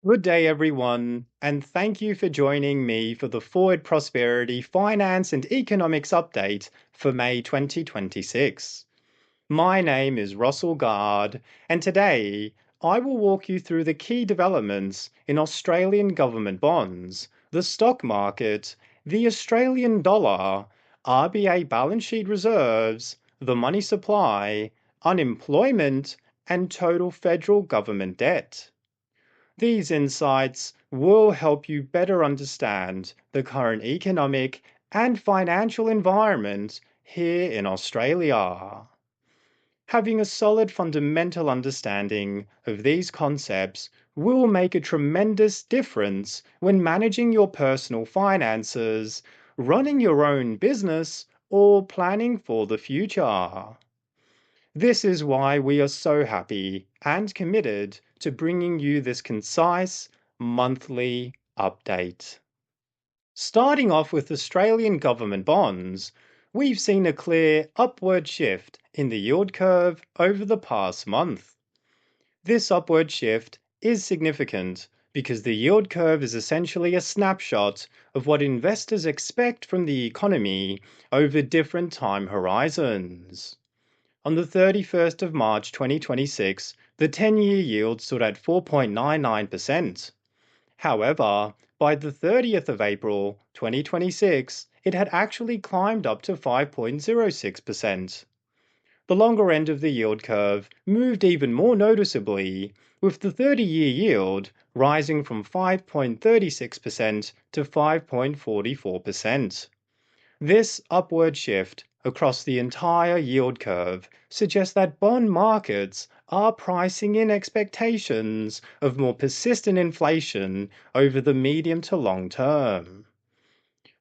Good day, everyone, and thank you for joining me for the Forward Prosperity Finance and Economics Update for May 2026. My name is Russell Gard, and today I will walk you through the key developments in Australian government bonds, the stock market, the Australian dollar, RBA balance sheet reserves, the money supply, unemployment, and total federal government debt. These insights will help you better understand the current economic and financial environment here in Australia. Having a solid fundamental understanding of these concepts will make a tremendous difference when managing your personal finances, running your own business, or planning for the future. This is why we are so happy and committed to bringing you this concise monthly update. Starting off with Australian government bonds, we've seen a clear upward shift in the yield curve over the past month. This upward shift is significant because the yield curve is essentially a snapshot of what investors expect from the economy over different time horizons. On the 31st of March 2026, the 10-year yield stood at 4.99%. However, by the 30th of April 2026, it had actually climbed up to 5.06%. The longer end of the yield curve moved even more noticeably, with the 30-year yield rising from 5.36% to 5.44%. This upward shift across the entire yield curve suggests that bond markets are pricing in expectations of more persistent inflation over the medium to long term.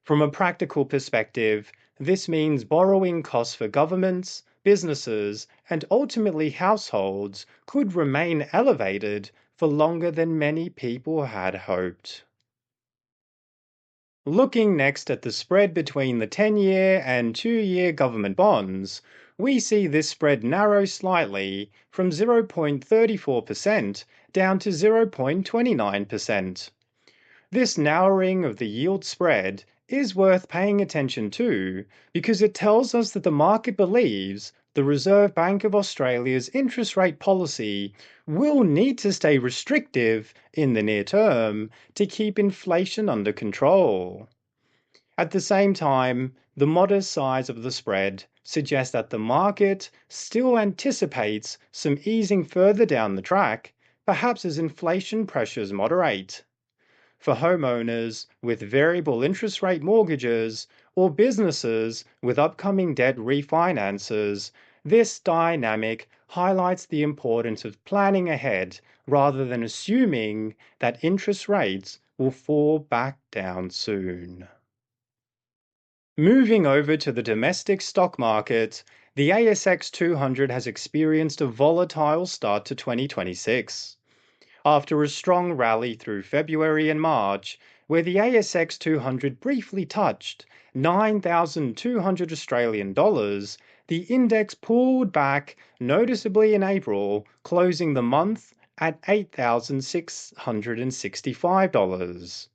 From a practical perspective, this means borrowing costs for governments, businesses, and ultimately households could remain elevated for longer than many people had hoped. Looking next at the spread between the 10-year and 2-year government bonds, we see this spread narrow slightly from 0.34% down to 0.29%. This narrowing of the yield spread is worth paying attention to because it tells us that the market believes the Reserve Bank of Australia's interest rate policy will need to stay restrictive in the near term to keep inflation under control. At the same time, the modest size of the spread suggests that the market still anticipates some easing further down the track, perhaps as inflation pressures moderate. For homeowners with variable interest rate mortgages or businesses with upcoming debt refinances, this dynamic highlights the importance of planning ahead rather than assuming that interest rates will fall back down soon. Moving over to the domestic stock market, the ASX 200 has experienced a volatile start to 2026. After a strong rally through February and March, where the ASX 200 briefly touched 9,200 Australian dollars, the index pulled back noticeably in April, closing the month at $8,665.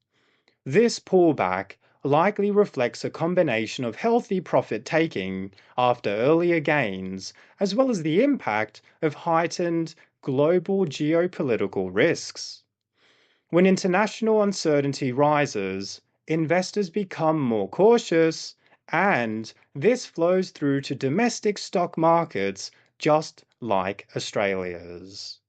This pullback likely reflects a combination of healthy profit taking after earlier gains, as well as the impact of heightened global geopolitical risks. When international uncertainty rises, investors become more cautious, and this flows through to domestic stock markets just like Australia's.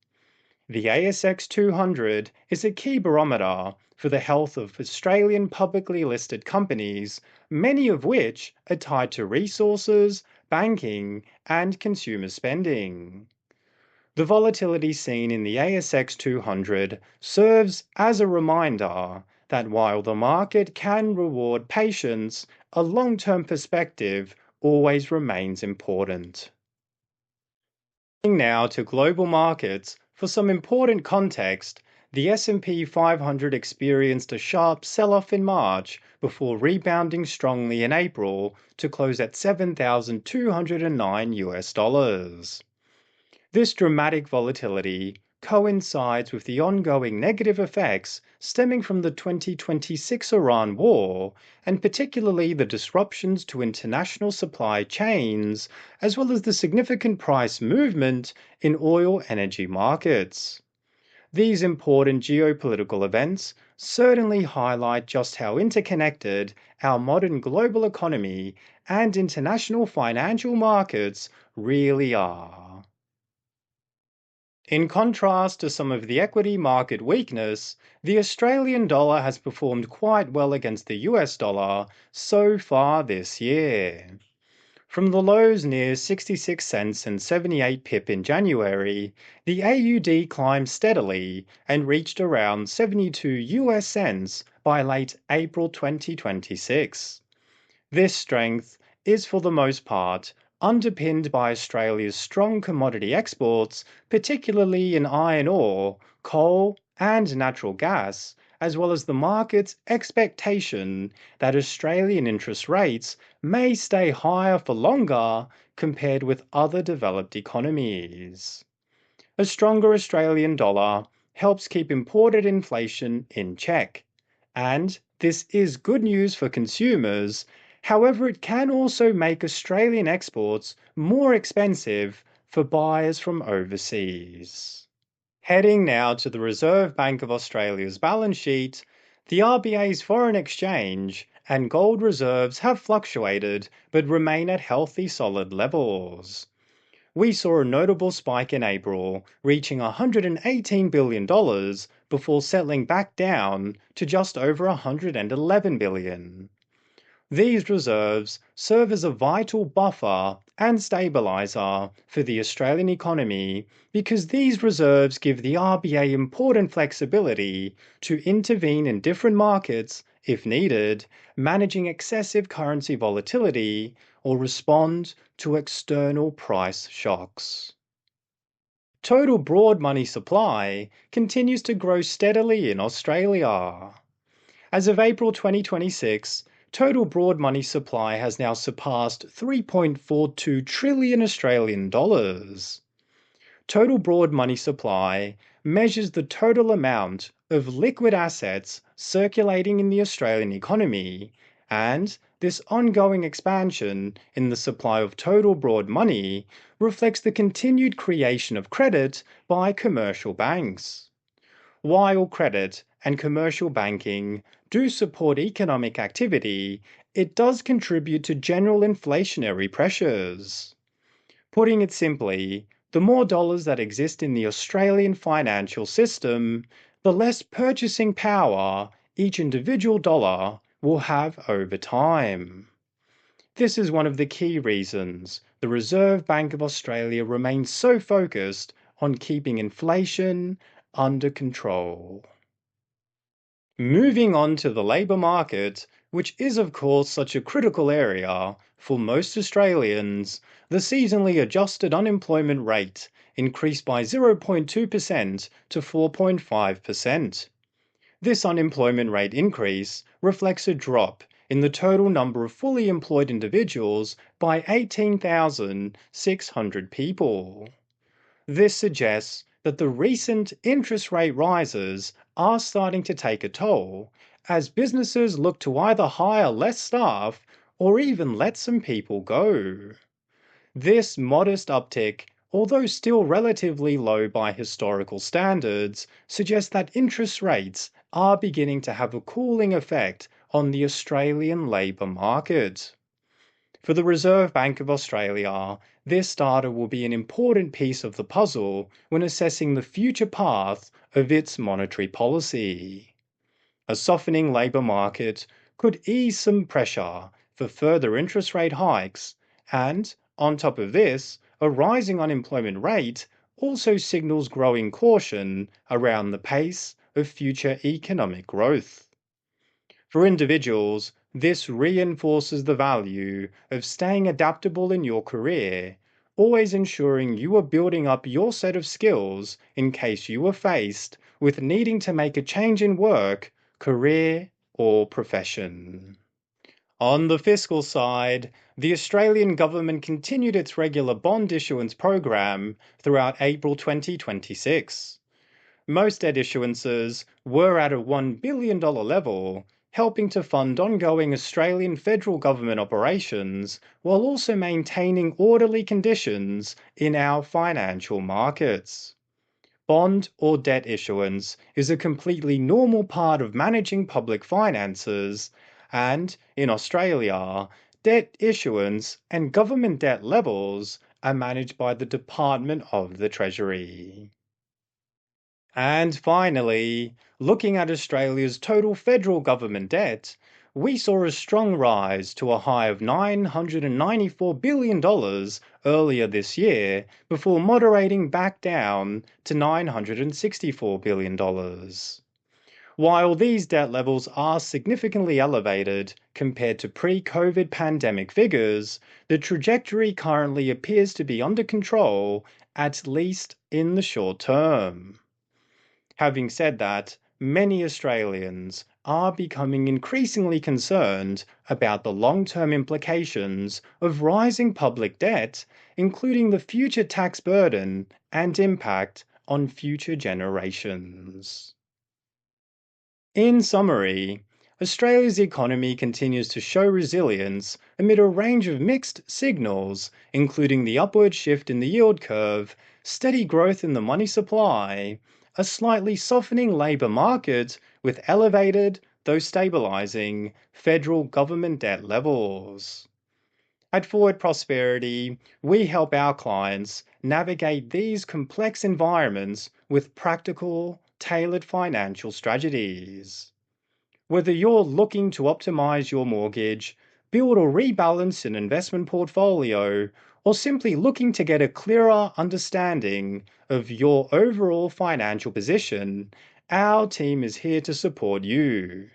The ASX 200 is a key barometer for the health of Australian publicly listed companies, many of which are tied to resources, banking, and consumer spending. The volatility seen in the ASX 200 serves as a reminder that while the market can reward patience, a long-term perspective always remains important. Now to global markets, for some important context, the S&P 500 experienced a sharp sell-off in March before rebounding strongly in April to close at $7,209. This dramatic volatility coincides with the ongoing negative effects stemming from the 2026 Iran war, and particularly the disruptions to international supply chains, as well as the significant price movement in oil energy markets. These important geopolitical events certainly highlight just how interconnected our modern global economy and international financial markets really are. In contrast to some of the equity market weakness, the Australian dollar has performed quite well against the US dollar so far this year. From the lows near 66 cents and 78 pip in January, the AUD climbed steadily and reached around 72 US cents by late April 2026. This strength is for the most part underpinned by Australia's strong commodity exports, particularly in iron ore, coal, and natural gas, as well as the market's expectation that Australian interest rates may stay higher for longer compared with other developed economies. A stronger Australian dollar helps keep imported inflation in check, and this is good news for consumers. However, it can also make Australian exports more expensive for buyers from overseas. Heading now to the Reserve Bank of Australia's balance sheet, the RBA's foreign exchange and gold reserves have fluctuated but remain at healthy solid levels. We saw a notable spike in April, reaching $118 billion before settling back down to just over $111 billion. These reserves serve as a vital buffer and stabilizer for the Australian economy because these reserves give the RBA important flexibility to intervene in different markets if needed, managing excessive currency volatility or respond to external price shocks. Total broad money supply continues to grow steadily in Australia. As of April 2026, total broad money supply has now surpassed 3.42 trillion Australian dollars. Total broad money supply measures the total amount of liquid assets circulating in the Australian economy, and this ongoing expansion in the supply of total broad money reflects the continued creation of credit by commercial banks. While credit and commercial banking do support economic activity, it does contribute to general inflationary pressures. Putting it simply, the more dollars that exist in the Australian financial system, the less purchasing power each individual dollar will have over time. This is one of the key reasons the Reserve Bank of Australia remains so focused on keeping inflation under control. Moving on to the labour market, which is of course such a critical area for most Australians, the seasonally adjusted unemployment rate increased by 0.2% to 4.5%. This unemployment rate increase reflects a drop in the total number of fully employed individuals by 18,600 people. This suggests that the recent interest rate rises are starting to take a toll as businesses look to either hire less staff or even let some people go. This modest uptick, although still relatively low by historical standards, suggests that interest rates are beginning to have a cooling effect on the Australian labour market. For the Reserve Bank of Australia, this data will be an important piece of the puzzle when assessing the future path of its monetary policy. A softening labour market could ease some pressure for further interest rate hikes, and, on top of this, a rising unemployment rate also signals growing caution around the pace of future economic growth. For individuals, this reinforces the value of staying adaptable in your career, always ensuring you are building up your set of skills in case you are faced with needing to make a change in work, career, or profession. On the fiscal side, the Australian government continued its regular bond issuance program throughout April 2026. Most debt issuances were at a $1 billion level, helping to fund ongoing Australian federal government operations while also maintaining orderly conditions in our financial markets. Bond or debt issuance is a completely normal part of managing public finances, and in Australia, debt issuance and government debt levels are managed by the Department of the Treasury. And finally, looking at Australia's total federal government debt, we saw a strong rise to a high of $994 billion earlier this year before moderating back down to $964 billion. While these debt levels are significantly elevated compared to pre-COVID pandemic figures, the trajectory currently appears to be under control, at least in the short term. Having said that, many Australians are becoming increasingly concerned about the long-term implications of rising public debt, including the future tax burden and impact on future generations. In summary, Australia's economy continues to show resilience amid a range of mixed signals, including the upward shift in the yield curve, steady growth in the money supply, a slightly softening labour market with elevated, though stabilising, federal government debt levels. At Forward Prosperity, we help our clients navigate these complex environments with practical, tailored financial strategies. Whether you're looking to optimize your mortgage, build or rebalance an investment portfolio, or simply looking to get a clearer understanding of your overall financial position, our team is here to support you.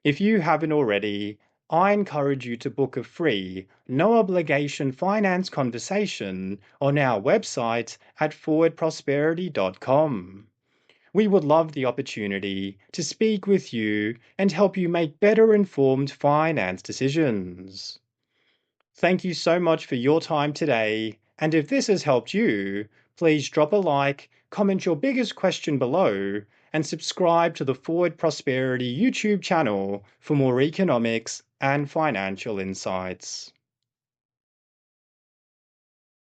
If you haven't already, I encourage you to book a free, no obligation finance conversation on our website at forwardprosperity.com. We would love the opportunity to speak with you and help you make better informed finance decisions. Thank you so much for your time today, and if this has helped you, please drop a like, comment your biggest question below, and subscribe to the Forward Prosperity YouTube channel for more economics and financial insights.